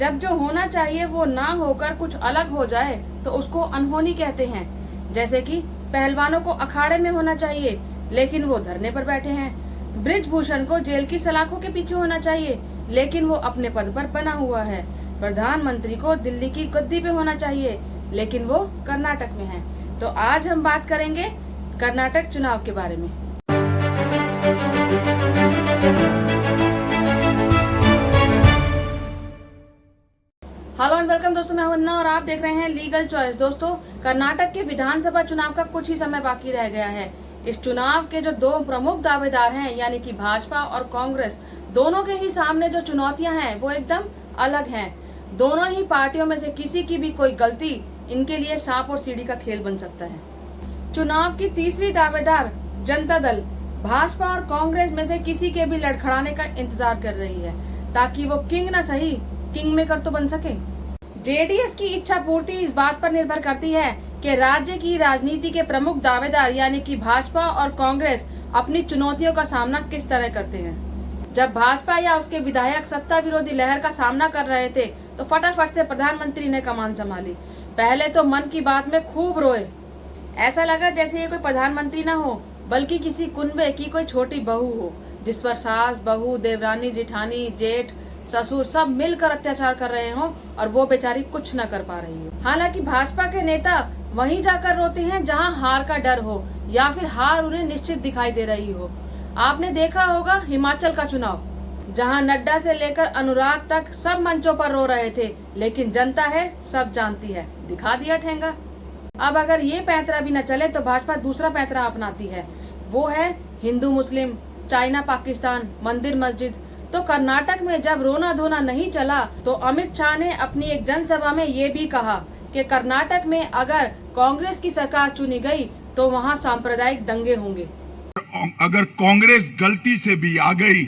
जब जो होना चाहिए वो ना होकर कुछ अलग हो जाए तो उसको अनहोनी कहते हैं। जैसे कि पहलवानों को अखाड़े में होना चाहिए लेकिन वो धरने पर बैठे हैं। बृजभूषण को जेल की सलाखों के पीछे होना चाहिए लेकिन वो अपने पद पर बना हुआ है। प्रधानमंत्री को दिल्ली की गद्दी पे होना चाहिए लेकिन वो कर्नाटक में है। तो आज हम बात करेंगे कर्नाटक चुनाव के बारे में। हेलो एंड वेलकम दोस्तों, मैं वंदना और आप देख रहे हैं लीगल चॉइस। दोस्तों, कर्नाटक के विधानसभा चुनाव का कुछ ही समय बाकी रह गया है। इस चुनाव के जो दो प्रमुख दावेदार हैं यानी कि भाजपा और कांग्रेस, दोनों के ही सामने जो चुनौतियां हैं वो एकदम अलग हैं। दोनों ही पार्टियों में से किसी की भी कोई गलती इनके लिए सांप और सीढ़ी का खेल बन सकता है। चुनाव की तीसरी दावेदार जनता दल भाजपा और कांग्रेस में से किसी के भी लड़खड़ाने का इंतजार कर रही है ताकि वो किंग न सही किंग मेकर तो बन सके। जेडीएस की इच्छा पूर्ति इस बात पर निर्भर करती है कि राज्य की राजनीति के प्रमुख दावेदार यानी कि भाजपा और कांग्रेस अपनी चुनौतियों का सामना किस तरह करते हैं। जब भाजपा या उसके विधायक सत्ता विरोधी लहर का सामना कर रहे थे तो फटाफट से प्रधानमंत्री ने कमान संभाली। पहले तो मन की बात में खूब रोए, ऐसा लगा जैसे ये कोई प्रधानमंत्री न हो बल्कि किसी कुनबे की कोई छोटी बहू हो जिस पर सास, बहू, देवरानी, जेठानी, जेठ, ससुर सब मिलकर अत्याचार कर रहे हो और वो बेचारी कुछ न कर पा रही हो। हालांकि भाजपा के नेता वहीं जाकर रोते हैं जहां हार का डर हो या फिर हार उन्हें निश्चित दिखाई दे रही हो। आपने देखा होगा हिमाचल का चुनाव, जहां नड्डा से लेकर अनुराग तक सब मंचों पर रो रहे थे, लेकिन जनता है सब जानती है, दिखा दिया ठेंगा। अब अगर ये पैंतरा भी न चले तो भाजपा दूसरा पैंतरा अपनाती है, वो है हिंदू मुस्लिम, चाइना पाकिस्तान, मंदिर मस्जिद। तो कर्नाटक में जब रोना धोना नहीं चला तो अमित शाह ने अपनी एक जनसभा में ये भी कहा कि कर्नाटक में अगर कांग्रेस की सरकार चुनी गई तो वहां सांप्रदायिक दंगे होंगे। अगर कांग्रेस गलती से भी आ गई,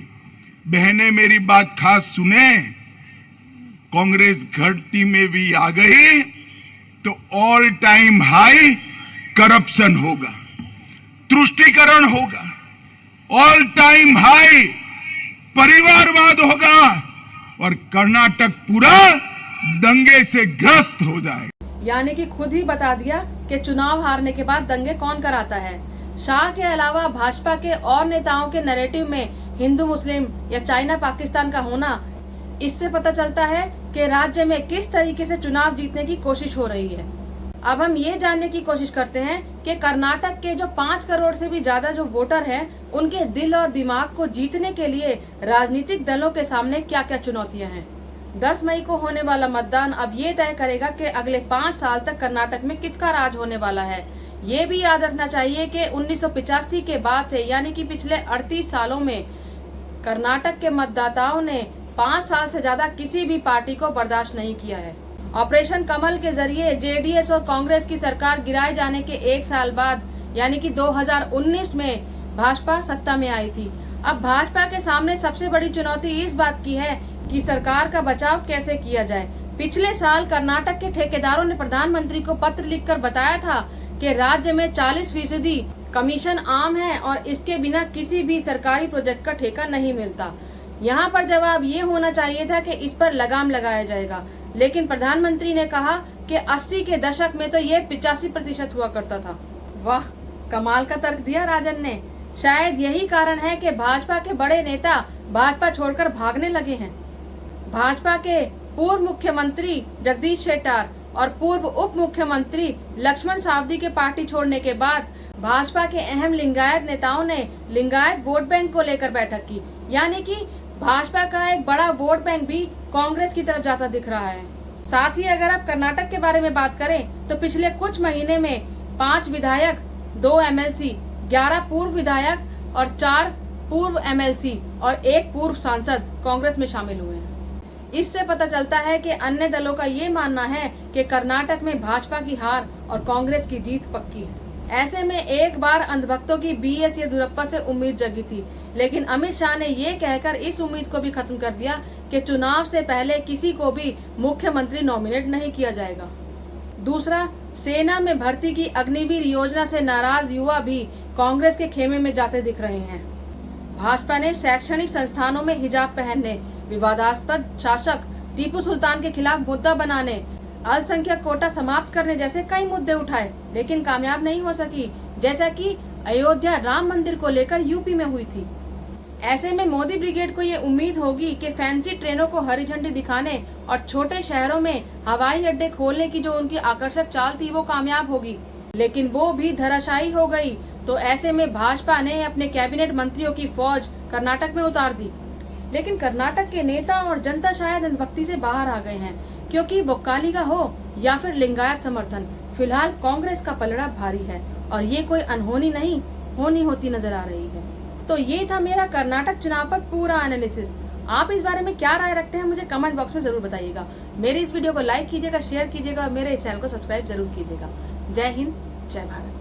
बहनें मेरी बात खास सुने, कांग्रेस घटती में भी आ गई तो ऑल टाइम हाई करप्शन होगा, तुष्टीकरण होगा, ऑल टाइम हाई परिवारवाद होगा और कर्नाटक पूरा दंगे से ग्रस्त हो जाएगा। यानी कि खुद ही बता दिया कि चुनाव हारने के बाद दंगे कौन कराता है। शाह के अलावा भाजपा के और नेताओं के नैरेटिव में हिंदू मुस्लिम या चाइना पाकिस्तान का होना, इससे पता चलता है कि राज्य में किस तरीके से चुनाव जीतने की कोशिश हो रही है। अब हम ये जानने की कोशिश करते हैं कि कर्नाटक के जो 5 करोड़ से भी ज्यादा जो वोटर हैं, उनके दिल और दिमाग को जीतने के लिए राजनीतिक दलों के सामने क्या क्या चुनौतियां हैं। 10 मई को होने वाला मतदान अब ये तय करेगा कि अगले 5 साल तक कर्नाटक में किसका राज होने वाला है। ये भी याद रखना चाहिए कि 1985 के बाद से यानी कि पिछले 38 सालों में कर्नाटक के मतदाताओं ने 5 साल से ज्यादा किसी भी पार्टी को बर्दाश्त नहीं किया है। ऑपरेशन कमल के जरिए जेडीएस और कांग्रेस की सरकार गिराए जाने के 1 साल बाद यानी कि 2019 में भाजपा सत्ता में आई थी। अब भाजपा के सामने सबसे बड़ी चुनौती इस बात की है कि सरकार का बचाव कैसे किया जाए। पिछले साल कर्नाटक के ठेकेदारों ने प्रधानमंत्री को पत्र लिखकर बताया था कि राज्य में 40% कमीशन आम है और इसके बिना किसी भी सरकारी प्रोजेक्ट का ठेका नहीं मिलता। यहाँ पर जवाब ये होना चाहिए था कि इस पर लगाम लगाया जाएगा, लेकिन प्रधानमंत्री ने कहा कि 80 के दशक में तो ये 85% हुआ करता था। वाह, कमाल का तर्क दिया राजन ने। शायद यही कारण है कि भाजपा के बड़े नेता भाजपा छोड़कर भागने लगे हैं। भाजपा के पूर्व मुख्यमंत्री जगदीश शेट्टार और पूर्व उप मुख्यमंत्री लक्ष्मण सावदी के पार्टी छोड़ने के बाद भाजपा के अहम लिंगायत नेताओं ने लिंगायत वोट बैंक को लेकर बैठक की, यानी कि भाजपा का एक बड़ा वोट बैंक भी कांग्रेस की तरफ जाता दिख रहा है। साथ ही अगर आप कर्नाटक के बारे में बात करें तो पिछले कुछ महीने में 5 विधायक, 2 एमएलसी, 11 पूर्व विधायक और 4 पूर्व एमएलसी और 1 पूर्व सांसद कांग्रेस में शामिल हुए हैं। इससे पता चलता है कि अन्य दलों का ये मानना है कि कर्नाटक में भाजपा की हार और कांग्रेस की जीत पक्की है। ऐसे में एक बार अंधभक्तों की बीएस येदियुरप्पा से उम्मीद जगी थी, लेकिन अमित शाह ने ये कहकर इस उम्मीद को भी खत्म कर दिया कि चुनाव से पहले किसी को भी मुख्यमंत्री नॉमिनेट नहीं किया जाएगा। दूसरा, सेना में भर्ती की अग्निवीर योजना से नाराज युवा भी कांग्रेस के खेमे में जाते दिख रहे हैं। भाजपा ने शैक्षणिक संस्थानों में हिजाब पहनने, विवादास्पद शासक टीपू सुल्तान के खिलाफ मुद्दा बनाने, अल्पसंख्यक कोटा समाप्त करने जैसे कई मुद्दे उठाए, लेकिन कामयाब नहीं हो सकी, जैसा कि अयोध्या राम मंदिर को लेकर यूपी में हुई थी। ऐसे में मोदी ब्रिगेड को ये उम्मीद होगी कि फैंसी ट्रेनों को हरी झंडी दिखाने और छोटे शहरों में हवाई अड्डे खोलने की जो उनकी आकर्षक चाल थी वो कामयाब होगी, लेकिन वो भी धराशायी हो गई। तो ऐसे में भाजपा ने अपने कैबिनेट मंत्रियों की फौज कर्नाटक में उतार दी। लेकिन कर्नाटक के नेता और जनता शायद अंधभक्ति से बाहर आ गए हैं, क्योंकि बोक्कालिगा हो या फिर लिंगायत समर्थन, फिलहाल कांग्रेस का पलड़ा भारी है और ये कोई अनहोनी नहीं होनी होती नजर आ रही है। तो ये था मेरा कर्नाटक चुनाव पर पूरा एनालिसिस। आप इस बारे में क्या राय रखते हैं मुझे कमेंट बॉक्स में जरूर बताइएगा। मेरी इस वीडियो को लाइक कीजिएगा, शेयर कीजिएगा और मेरे इस चैनल को सब्सक्राइब जरूर कीजिएगा। जय हिंद, जय भारत।